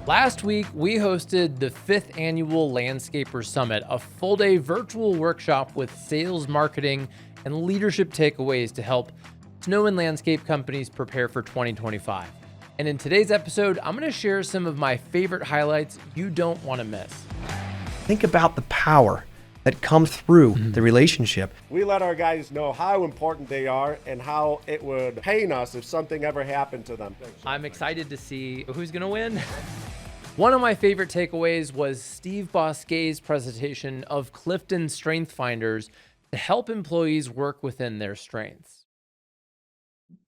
Last week, we hosted the 5th annual Landscaper Summit, a full-day virtual workshop with sales, marketing, and leadership takeaways to help snow and landscape companies prepare for 2025. And in today's episode, I'm going to share some of my favorite highlights you don't want to miss. Think about the power that comes through the relationship. We let our guys know how important they are and how it would pain us if something ever happened to them. I'm excited to see who's going to win. One of my favorite takeaways was Steve Bousquet's presentation of Clifton Strength Finders to help employees work within their strengths.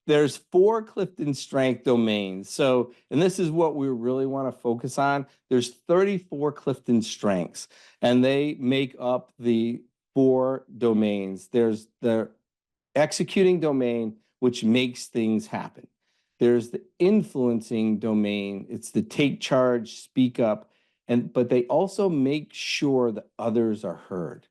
There's 4 Clifton Strength domains. So, and this is what we really want to focus on. There's 34 Clifton Strengths, and they make up the 4 domains. There's the executing domain, which makes things happen. There's the influencing domain. It's the take charge, speak up, but they also make sure that others are heard.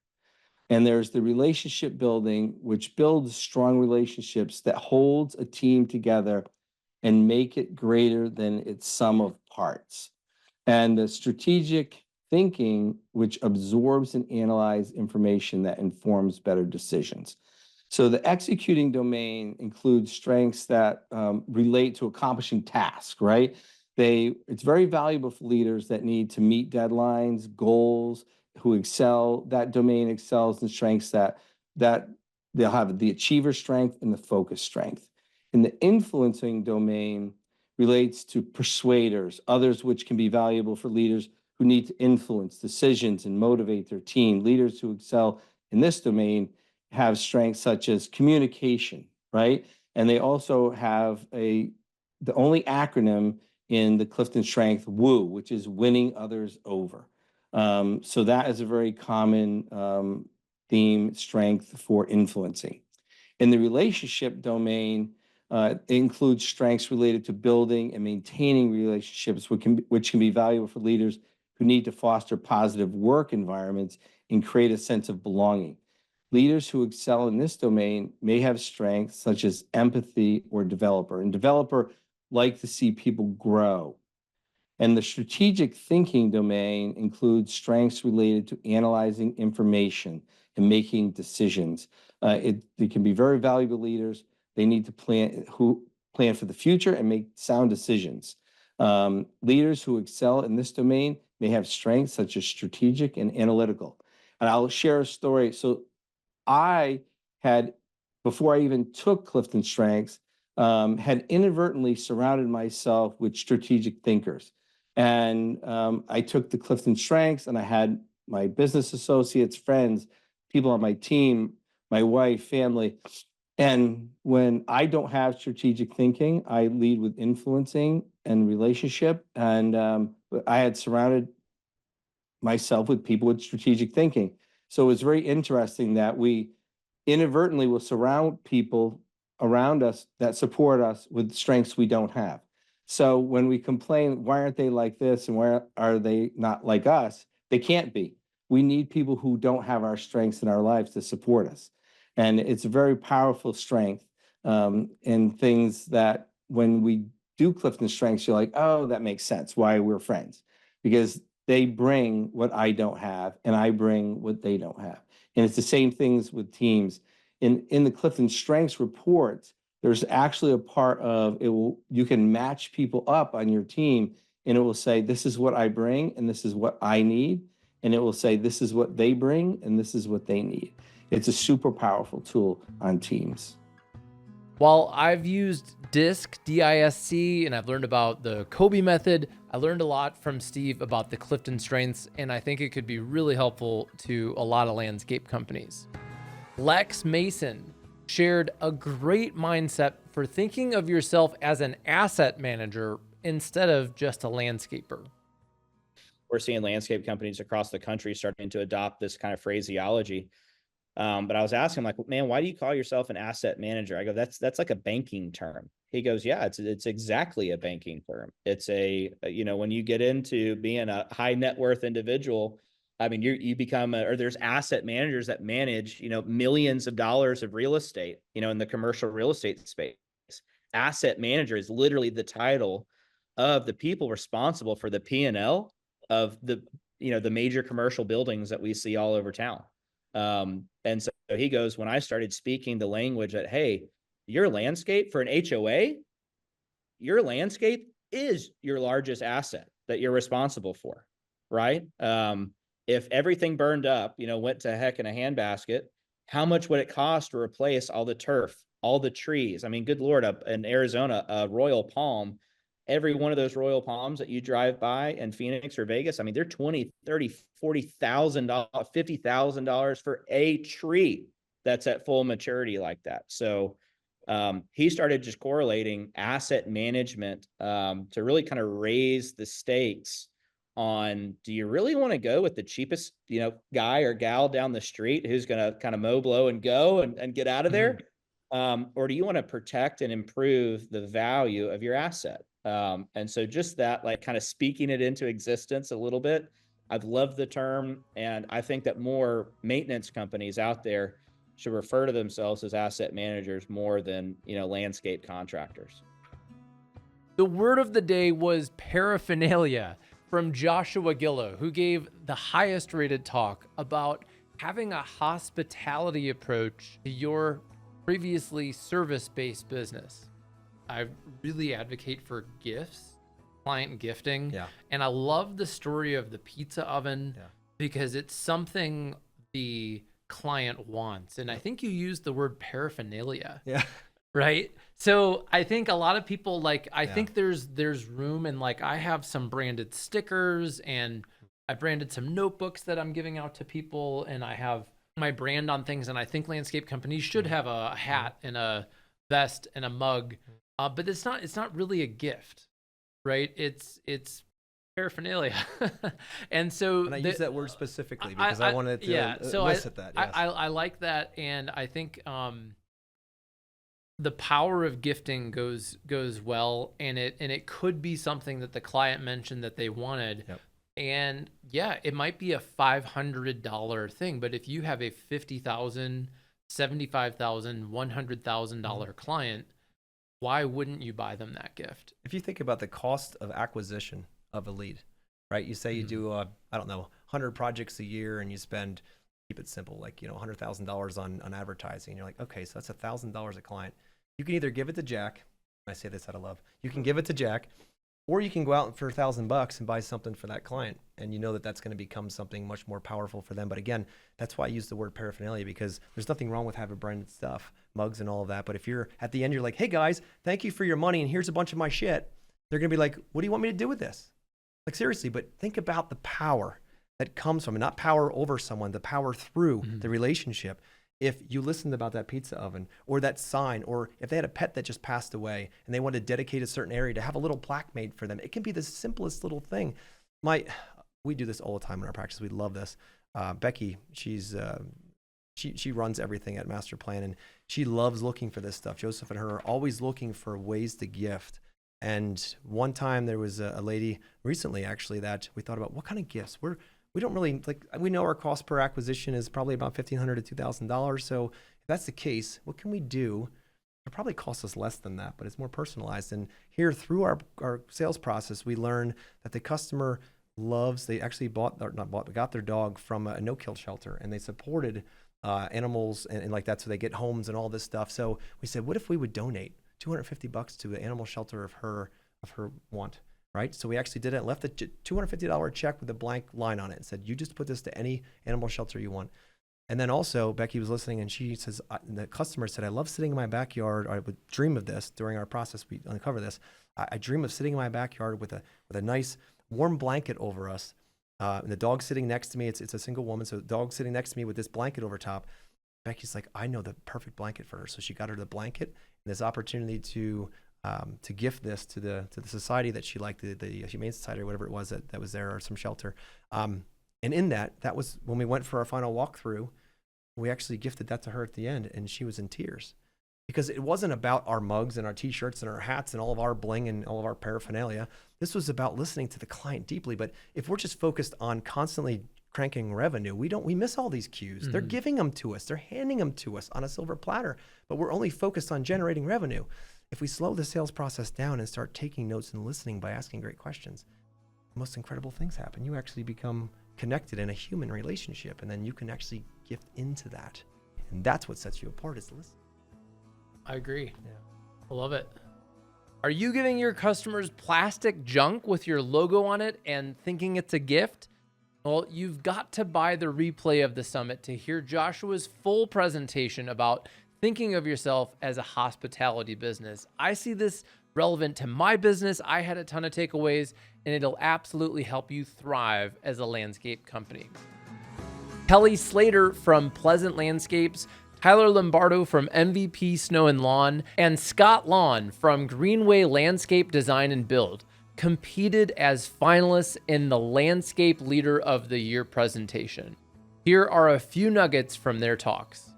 And there's the relationship building, which builds strong relationships that holds a team together and make it greater than its sum of parts. And the strategic thinking, which absorbs and analyzes information that informs better decisions. So the executing domain includes strengths that relate to accomplishing tasks, right? It's very valuable for leaders that need to meet deadlines, goals, who excel. That domain excels in strengths that they'll have the achiever strength and the focus strength. And the influencing domain relates to persuaders, others which can be valuable for leaders who need to influence decisions and motivate their team. Leaders who excel in this domain have strengths such as communication, right? And they also have the only acronym in the Clifton Strength, WOO, which is winning others over. So that is a very common theme strength for influencing. In the relationship domain, it includes strengths related to building and maintaining relationships, which can be valuable for leaders who need to foster positive work environments and create a sense of belonging. Leaders who excel in this domain may have strengths such as empathy or developer. And developer like to see people grow. And the strategic thinking domain includes strengths related to analyzing information and making decisions. They can be very valuable leaders. They need to plan for the future and make sound decisions. Leaders who excel in this domain may have strengths such as strategic and analytical. And I'll share a story. So I had, before I even took Clifton Strengths, had inadvertently surrounded myself with strategic thinkers. And I took the Clifton Strengths, and I had my business associates, friends, people on my team, my wife, family. And when I don't have strategic thinking, I lead with influencing and relationship. And I had surrounded myself with people with strategic thinking. So it was very interesting that we inadvertently will surround people around us that support us with strengths we don't have. So when we complain, why aren't they like this and why are they not like us? They can't be. We need people who don't have our strengths in our lives to support us. And it's a very powerful strength in things that when we do Clifton Strengths, you're like, oh, that makes sense why we're friends. Because they bring what I don't have and I bring what they don't have. And it's the same things with teams. In the Clifton Strengths report, there's actually a part of you can match people up on your team and it will say, this is what I bring and this is what I need. And it will say, this is what they bring and this is what they need. It's a super powerful tool on teams. While I've used DISC, D-I-S-C, and I've learned about the Kobe method, I learned a lot from Steve about the Clifton Strengths, and I think it could be really helpful to a lot of landscape companies. Lex Mason shared a great mindset for thinking of yourself as an asset manager instead of just a landscaper. We're seeing landscape companies across the country starting to adopt this kind of phraseology. But I was asking him, like, man, why do you call yourself an asset manager? I go, that's like a banking term. He goes, yeah, it's exactly a banking term. It's when you get into being a high net worth individual, I mean, you become, or there's asset managers that manage, millions of dollars of real estate, in the commercial real estate space. Asset manager is literally the title of the people responsible for the P&L of the, the major commercial buildings that we see all over town. And so he goes, when I started speaking the language that, hey, your landscape for an HOA, your landscape is your largest asset that you're responsible for, right? If everything burned up, went to heck in a handbasket, how much would it cost to replace all the turf, all the trees? I mean, good Lord, up in Arizona, a royal palm, every one of those royal palms that you drive by in Phoenix or Vegas, I mean, they're $20, $30, $40,000, $50,000 for a tree that's at full maturity like that. So he started just correlating asset management to really kind of raise the stakes on, do you really want to go with the cheapest, guy or gal down the street who's going to kind of mow, blow, and go and get out of there? Or do you want to protect and improve the value of your asset? And so just that, like, kind of speaking it into existence a little bit, I've loved the term. And I think that more maintenance companies out there should refer to themselves as asset managers more than, landscape contractors. The word of the day was paraphernalia from Joshua Gillow, who gave the highest rated talk about having a hospitality approach to your previously service-based business. I really advocate for gifts, client gifting. Yeah. And I love the story of the pizza oven because it's something the client wants. And I think you used the word paraphernalia. Yeah. Right. So I think a lot of people I think there's room, and I have some branded stickers, and I branded some notebooks that I'm giving out to people, and I have my brand on things. And I think landscape companies should have a hat and a vest and a mug, but it's not really a gift, right? It's paraphernalia. And so I use that word specifically because I wanted to elicit that. Yes. I like that. And I think, the power of gifting goes well, and it could be something that the client mentioned that they wanted. Yep. And it might be a $500 thing, but if you have a $50,000, $75,000, $100,000 client, why wouldn't you buy them that gift? If you think about the cost of acquisition of a lead, right? You say you do, 100 projects a year, and you spend, keep it simple, $100,000 on advertising. And you're like, okay, so that's $1,000 a client. You can either give it to Jack. I say this out of love. You can give it to Jack, or you can go out for $1,000 and buy something for that client. And you know that that's going to become something much more powerful for them. But again, that's why I use the word paraphernalia, because there's nothing wrong with having branded stuff, mugs and all of that. But if you're at the end, you're like, hey guys, thank you for your money, and here's a bunch of my shit. They're going to be like, what do you want me to do with this? Like, seriously, but think about the power that comes from it, not power over someone, the power through the relationship. If you listened about that pizza oven or that sign, or if they had a pet that just passed away and they wanted to dedicate a certain area to have a little plaque made for them, it can be the simplest little thing. We do this all the time in our practice. We love this. Becky, she runs everything at Master Plan, and she loves looking for this stuff. Joseph and her are always looking for ways to gift. And one time there was a lady recently, actually, that we thought about, what kind of gifts? We don't really, we know our cost per acquisition is probably about $1,500 to $2,000. So if that's the case, what can we do? It probably costs us less than that, but it's more personalized. And here, through our sales process, we learn that the customer they actually got their dog from a no-kill shelter, and they supported animals and like that, so they get homes and all this stuff. So we said, what if we would donate $250 to an animal shelter of her want? Right? So we actually did it, left a $250 check with a blank line on it, and said, you just put this to any animal shelter you want. And then also, Becky was listening, and she says, the customer said, I love sitting in my backyard. I would dream of this during our process. We uncover this. I dream of sitting in my backyard with a nice warm blanket over us. And the dog sitting next to me, it's a single woman. So the dog sitting next to me with this blanket over top. Becky's like, I know the perfect blanket for her. So she got her the blanket and this opportunity to gift this to the society that she liked, the Humane Society or whatever it was that was there, or some shelter. And in that was when we went for our final walkthrough, we actually gifted that to her at the end, and she was in tears, because it wasn't about our mugs and our t-shirts and our hats and all of our bling and all of our paraphernalia. This was about listening to the client deeply. But if we're just focused on constantly cranking revenue, we miss all these cues. They're giving them to us. They're handing them to us on a silver platter, but we're only focused on generating revenue. If we slow the sales process down and start taking notes and listening by asking great questions, the most incredible things happen. You actually become connected in a human relationship, and then you can actually gift into that. And that's what sets you apart, is listening. I agree. Yeah. I love it. Are you giving your customers plastic junk with your logo on it and thinking it's a gift? Well, you've got to buy the replay of the summit to hear Joshua's full presentation about thinking of yourself as a hospitality business. I see this relevant to my business. I had a ton of takeaways, and it'll absolutely help you thrive as a landscape company. Kelly Slater from Pleasant Landscapes, Tyler Lombardo from MVP Snow and Lawn, and Scott Lawn from Greenway Landscape Design and Build competed as finalists in the Landscape Leader of the Year presentation. Here are a few nuggets from their talks.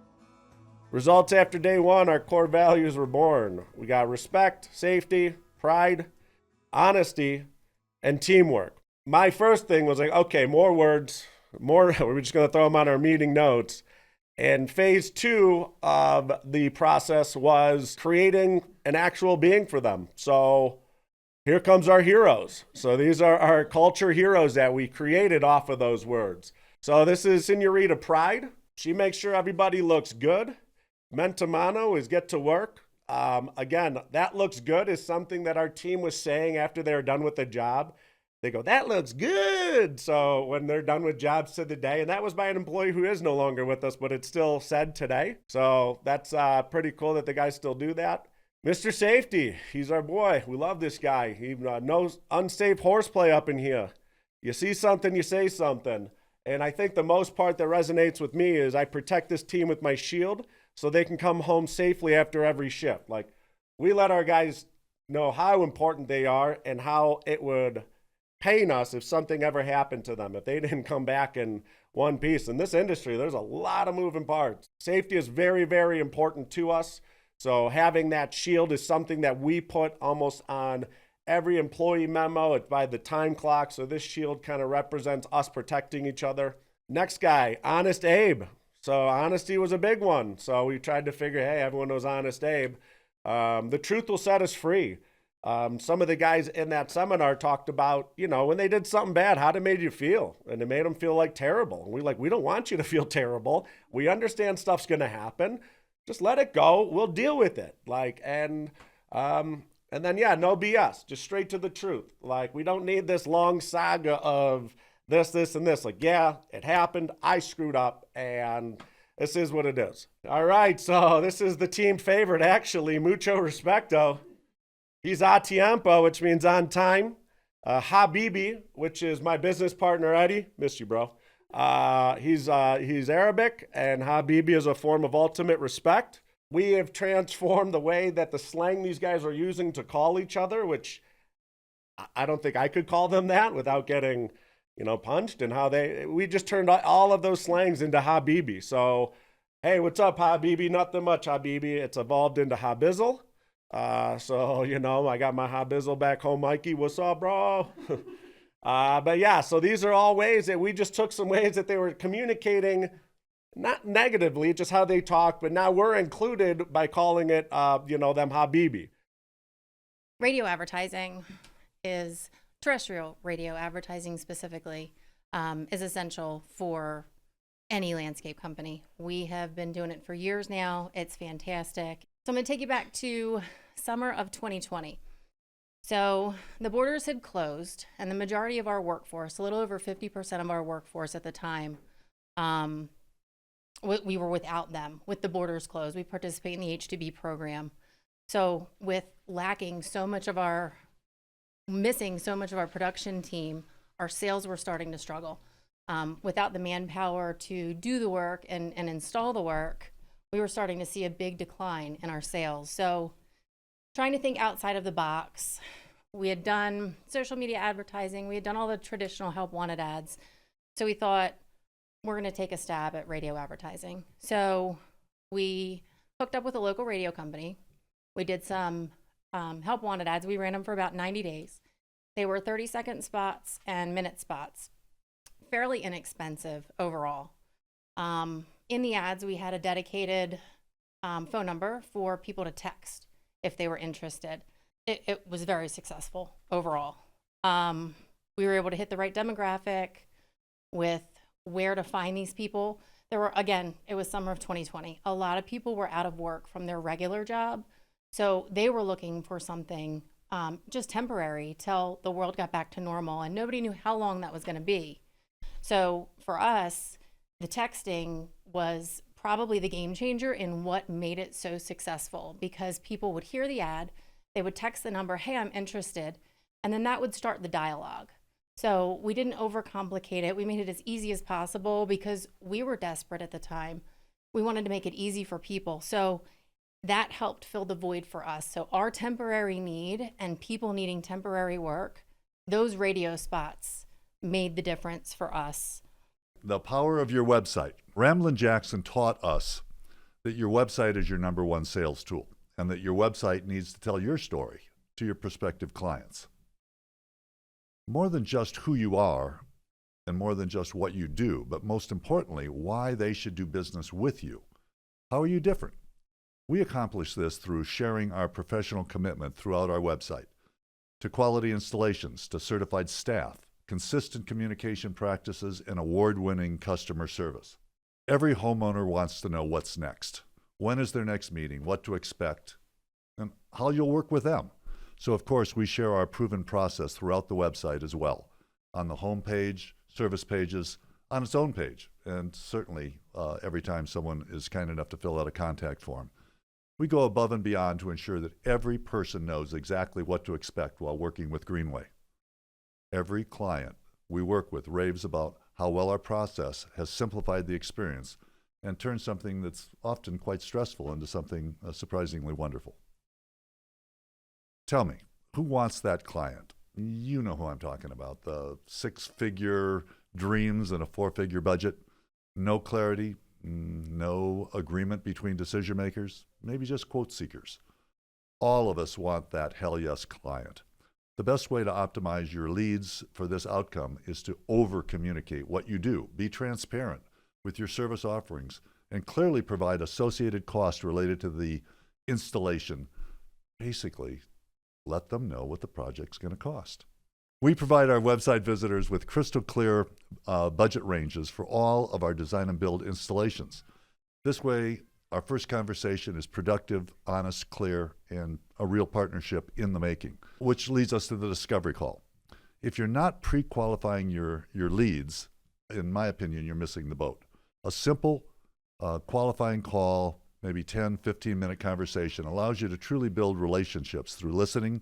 Results after day one, our core values were born. We got respect, safety, pride, honesty, and teamwork. My first thing was like, okay, more words, we're just going to throw them on our meeting notes. And phase 2 of the process was creating an actual being for them. So here comes our heroes. So these are our culture heroes that we created off of those words. So this is Senorita Pride. She makes sure everybody looks good. Mentamano is get to work. Again, that looks good is something that our team was saying after they were done with the job. They go, that looks good. So when they're done with jobs to the day, and that was by an employee who is no longer with us, but it's still said today. So that's pretty cool that the guys still do that. Mr. Safety, he's our boy. We love this guy. He knows unsafe horseplay up in here. You see something, you say something. And I think the most part that resonates with me is I protect this team with my shield so they can come home safely after every shift. Like, we let our guys know how important they are and how it would pain us if something ever happened to them, if they didn't come back in one piece. In this industry, there's a lot of moving parts. Safety is very, very important to us. So having that shield is something that we put almost on every employee memo. It's by the time clock. So this shield kind of represents us protecting each other. Next guy, Honest Abe. So honesty was a big one. So we tried to figure, hey, everyone knows Honest Abe. The truth will set us free. Some of the guys in that seminar talked about, when they did something bad, how it made you feel. And it made them feel like terrible. And we don't want you to feel terrible. We understand stuff's going to happen. Just let it go. We'll deal with it. And then, no BS, just straight to the truth. We don't need this long saga of this, and this. It happened. I screwed up, and this is what it is. All right, so this is the team favorite, actually, mucho respecto. He's a tiempo, which means on time. Habibi, which is my business partner, Eddie. Missed you, bro. He's Arabic, and Habibi is a form of ultimate respect. We have transformed the way that the slang these guys are using to call each other, which I don't think I could call them that without getting, punched, and we just turned all of those slangs into Habibi. So, hey, what's up, Habibi? Nothing much, Habibi. It's evolved into Habizzle. I got my Habizzle back home, Mikey. What's up, bro? So these are all ways that we just took some ways that they were communicating, not negatively, just how they talk, but now we're included by calling it, them Habibi. Radio advertising is terrestrial radio advertising specifically is essential for any landscape company. We have been doing it for years now. It's fantastic. So I'm going to take you back to summer of 2020. So the borders had closed, and the majority of our workforce, a little over 50% of our workforce at the time, we were without them. With the borders closed, we participate in the H-2B program. So with missing so much of our production team, our sales were starting to struggle. Without the manpower to do the work and install the work, we were starting to see a big decline in our sales. So trying to think outside of the box, we had done social media advertising. We had done all the traditional help wanted ads. So we thought, we're going to take a stab at radio advertising. So we hooked up with a local radio company. We did some help wanted ads. We ran them for about 90 days. They were 30-second spots and minute spots. Fairly inexpensive overall. In the ads, we had a dedicated phone number for people to text. if they were interested. It was very successful overall. We were able to hit the right demographic with where to find these people. There were, again, it was summer of 2020. A lot of people were out of work from their regular job. So they were looking for something just temporary till the world got back to normal, and nobody knew how long that was going to be. So for us, the texting was probably the game changer in what made it so successful, because people would hear the ad, they would text the number, hey, I'm interested, and then that would start the dialogue. So we didn't overcomplicate it. We made it as easy as possible because we were desperate at the time. We wanted to make it easy for people. So that helped fill the void for us. So our temporary need and people needing temporary work, those radio spots made the difference for us. The power of your website. Ramblin' Jackson taught us that your website is your number one sales tool, and that your website needs to tell your story to your prospective clients. More than just who you are and more than just what you do, but most importantly, why they should do business with you. How are you different? We accomplish this through sharing our professional commitment throughout our website to quality installations, to certified staff, consistent communication practices, and award-winning customer service. Every homeowner wants to know what's next. When is their next meeting, what to expect, and how you'll work with them. So, of course, we share our proven process throughout the website as well, on the home page, service pages, on its own page, and certainly every time someone is kind enough to fill out a contact form. We go above and beyond to ensure that every person knows exactly what to expect while working with Greenway. Every client we work with raves about how well our process has simplified the experience and turned something that's often quite stressful into something surprisingly wonderful. Tell me, who wants that client? You know who I'm talking about. The six-figure dreams and a four-figure budget. No clarity, no agreement between decision makers, maybe just quote seekers. All of us want that hell yes client. The best way to optimize your leads for this outcome is to over-communicate what you do. Be transparent with your service offerings and clearly provide associated costs related to the installation. Basically, let them know what the project's going to cost. We provide our website visitors with crystal clear budget ranges for all of our design and build installations. This way, our first conversation is productive, honest, clear, and a real partnership in the making, which leads us to the discovery call. If you're not pre-qualifying your leads, in my opinion, you're missing the boat. A simple qualifying call, maybe 10, 15-minute conversation, allows you to truly build relationships through listening,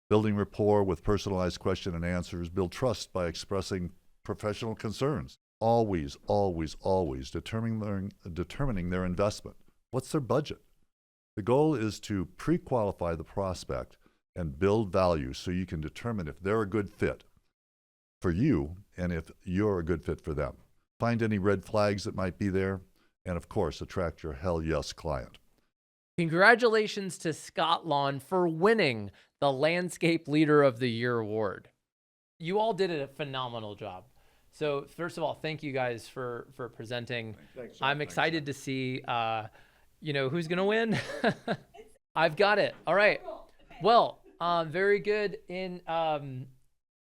building rapport with personalized question and answers, build trust by expressing professional concerns. Always, always, always determining their investment. What's their budget? The goal is to pre-qualify the prospect and build value so you can determine if they're a good fit for you and if you're a good fit for them. Find any red flags that might be there, and of course, attract your hell yes client. Congratulations to Scott Lawn for winning the Landscape Leader of the Year award. You all did a phenomenal job. So first of all, thank you guys for presenting. Thanks, I'm excited to see, who's going to win. I've got it. All right. Well, very good.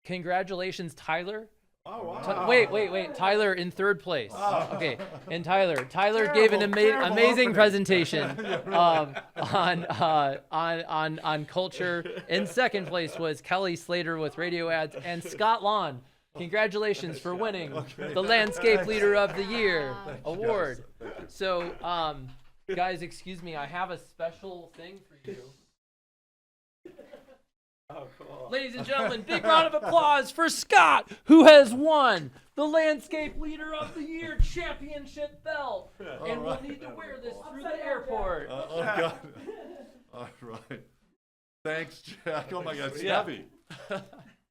Congratulations, Tyler. Oh, wow. Wait. Tyler in third place. Okay. And Tyler gave an amazing presentation on culture. In second place was Kelly Slater with radio ads, and Scott Lawn. Congratulations for winning the Landscape Leader of the Year award. So, guys, excuse me, I have a special thing for you. Oh, cool. Ladies and gentlemen, big round of applause for Scott, who has won the Landscape Leader of the Year championship belt. And we'll need to wear this through the airport. Oh, God. All right. Thanks, Jack. Oh, my God, it's Yeah. heavy.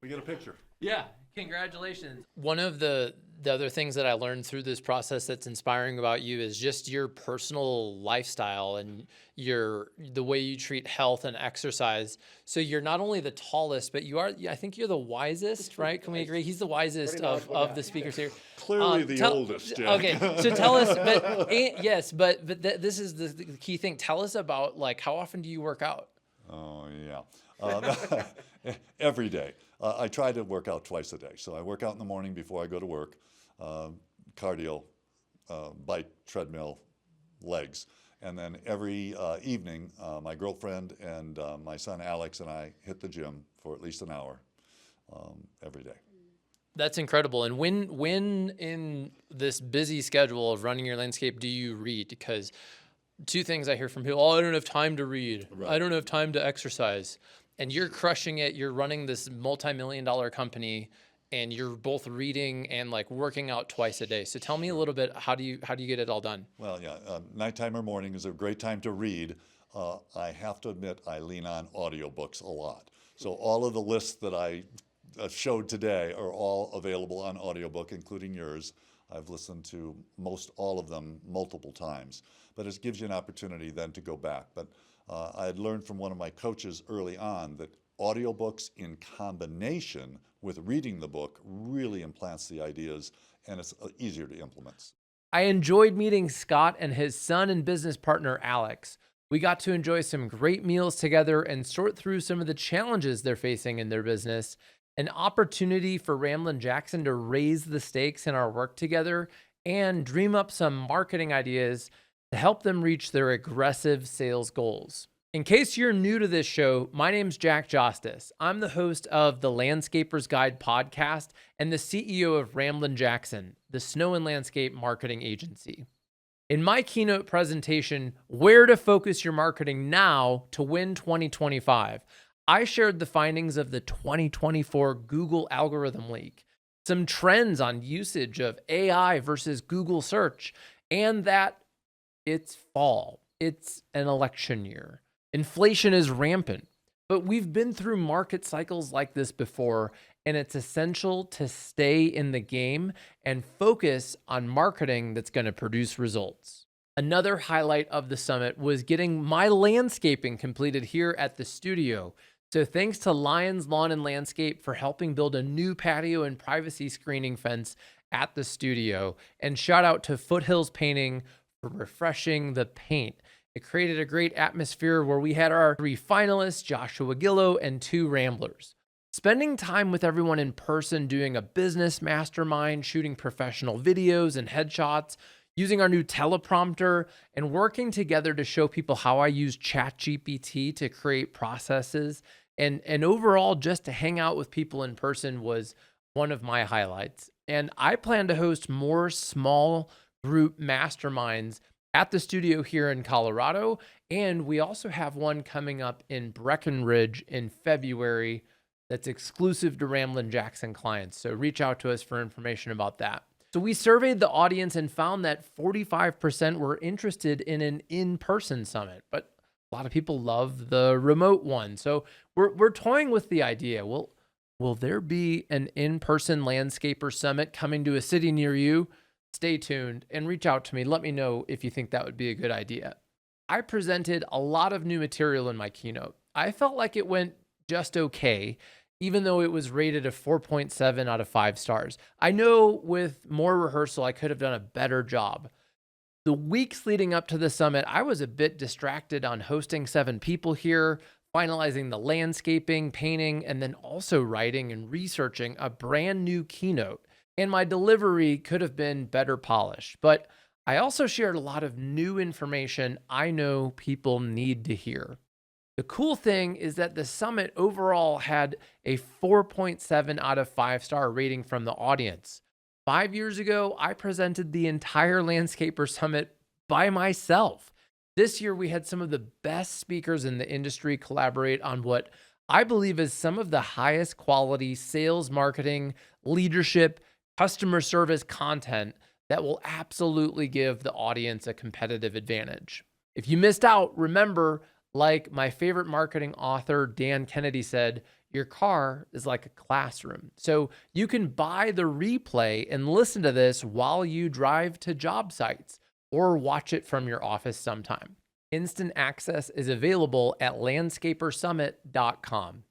We get a picture. Yeah, congratulations. One of the other things that I learned through this process that's inspiring about you is just your personal lifestyle and the way you treat health and exercise. So you're not only the tallest, but I think you're the wisest, right? Can we agree? He's the wisest of the speakers here. Clearly the oldest, Jack. Okay, so tell us, but this is the key thing. Tell us about, like, how often do you work out? Oh, yeah. Every day. I try to work out twice a day. So I work out in the morning before I go to work, cardio, bike, treadmill, legs. And then every evening, my girlfriend and my son Alex and I hit the gym for at least an hour every day. That's incredible. And when in this busy schedule of running your landscape do you read? Because two things I hear from people: oh, I don't have time to read. Right. I don't have time to exercise. And you're crushing it. You're running this multi-million-dollar company, and you're both reading and like working out twice a day. So tell me a little bit, how do you get it all done? Well, yeah, nighttime or morning is a great time to read. I have to admit, I lean on audiobooks a lot. So all of the lists that I showed today are all available on audiobook, including yours. I've listened to most all of them multiple times, but it gives you an opportunity then to go back. But I had learned from one of my coaches early on that audiobooks in combination with reading the book really implants the ideas, and it's easier to implement. I enjoyed meeting Scott and his son and business partner, Alex. We got to enjoy some great meals together and sort through some of the challenges they're facing in their business. An opportunity for Ramblin' Jackson to raise the stakes in our work together and dream up some marketing ideas to help them reach their aggressive sales goals. In case you're new to this show, my name's Jack Jostes. I'm the host of the Landscaper's Guide podcast and the CEO of Ramblin' Jackson, the snow and landscape marketing agency. In my keynote presentation, Where to Focus Your Marketing Now to Win 2025, I shared the findings of the 2024 Google Algorithm Leak, some trends on usage of AI versus Google search, and that it's fall. It's an election year. Inflation is rampant, but we've been through market cycles like this before, and it's essential to stay in the game and focus on marketing that's going to produce results. Another highlight of the summit was getting my landscaping completed here at the studio. So thanks to Lyons Lawn and Landscape for helping build a new patio and privacy screening fence at the studio. And shout out to Foothills Painting for refreshing the paint. It created a great atmosphere where we had our 3 finalists, Joshua Gillow and 2 ramblers. Spending time with everyone in person, doing a business mastermind, shooting professional videos and headshots, using our new teleprompter, and working together to show people how I use ChatGPT to create processes. And overall, just to hang out with people in person was one of my highlights. And I plan to host more small group masterminds at the studio here in Colorado. And we also have one coming up in Breckenridge in February that's exclusive to Ramblin' Jackson clients. So reach out to us for information about that. So we surveyed the audience and found that 45% were interested in an in-person summit, but a lot of people love the remote one. So we're toying with the idea. Will there be an in-person landscaper summit coming to a city near you? Stay tuned and reach out to me. Let me know if you think that would be a good idea. I presented a lot of new material in my keynote. I felt like it went just okay, even though it was rated a 4.7 out of 5 stars. I know with more rehearsal, I could have done a better job. The weeks leading up to the summit, I was a bit distracted on hosting 7 people here, finalizing the landscaping, painting, and then also writing and researching a brand new keynote. And my delivery could have been better polished, but I also shared a lot of new information I know people need to hear. The cool thing is that the summit overall had a 4.7 out of 5 star rating from the audience. 5 years ago, I presented the entire Landscaper Summit by myself. This year, we had some of the best speakers in the industry collaborate on what I believe is some of the highest quality sales, marketing, leadership, customer service content that will absolutely give the audience a competitive advantage. If you missed out, remember, like my favorite marketing author, Dan Kennedy, said, your car is like a classroom. So you can buy the replay and listen to this while you drive to job sites or watch it from your office sometime. Instant access is available at landscapersummit.com.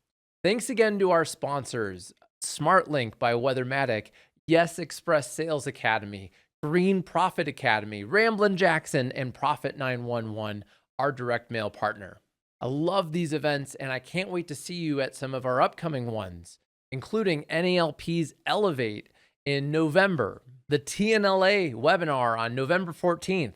Thanks again to our sponsors, SmartLink by Weathermatic, Yes Express Sales Academy, Green Profit Academy, Ramblin' Jackson, and Profit 911, our direct mail partner. I love these events, and I can't wait to see you at some of our upcoming ones, including NALP's Elevate in November, the TNLA webinar on November 14th,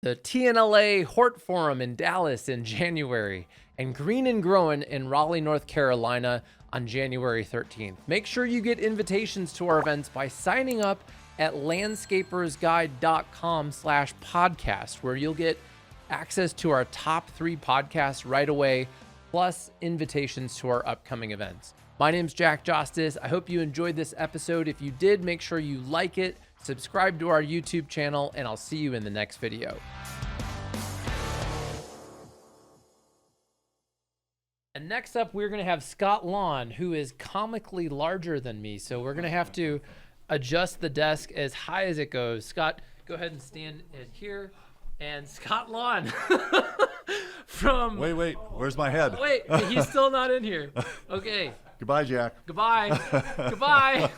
the TNLA Hort Forum in Dallas in January, and Green and Growing in Raleigh, North Carolina on January 13th. Make sure you get invitations to our events by signing up at landscapersguide.com/podcast, where you'll get access to our top 3 podcasts right away, plus invitations to our upcoming events. My name's Jack Jostes. I hope you enjoyed this episode. If you did, make sure you like it, subscribe to our YouTube channel, and I'll see you in the next video. And next up, we're going to have Scott Lawn, who is comically larger than me. So we're going to have to adjust the desk as high as it goes. Scott, go ahead and stand in here. And Scott Lawn from... Wait, where's my head? Wait, he's still not in here. Okay. Goodbye, Jack. Goodbye. Goodbye.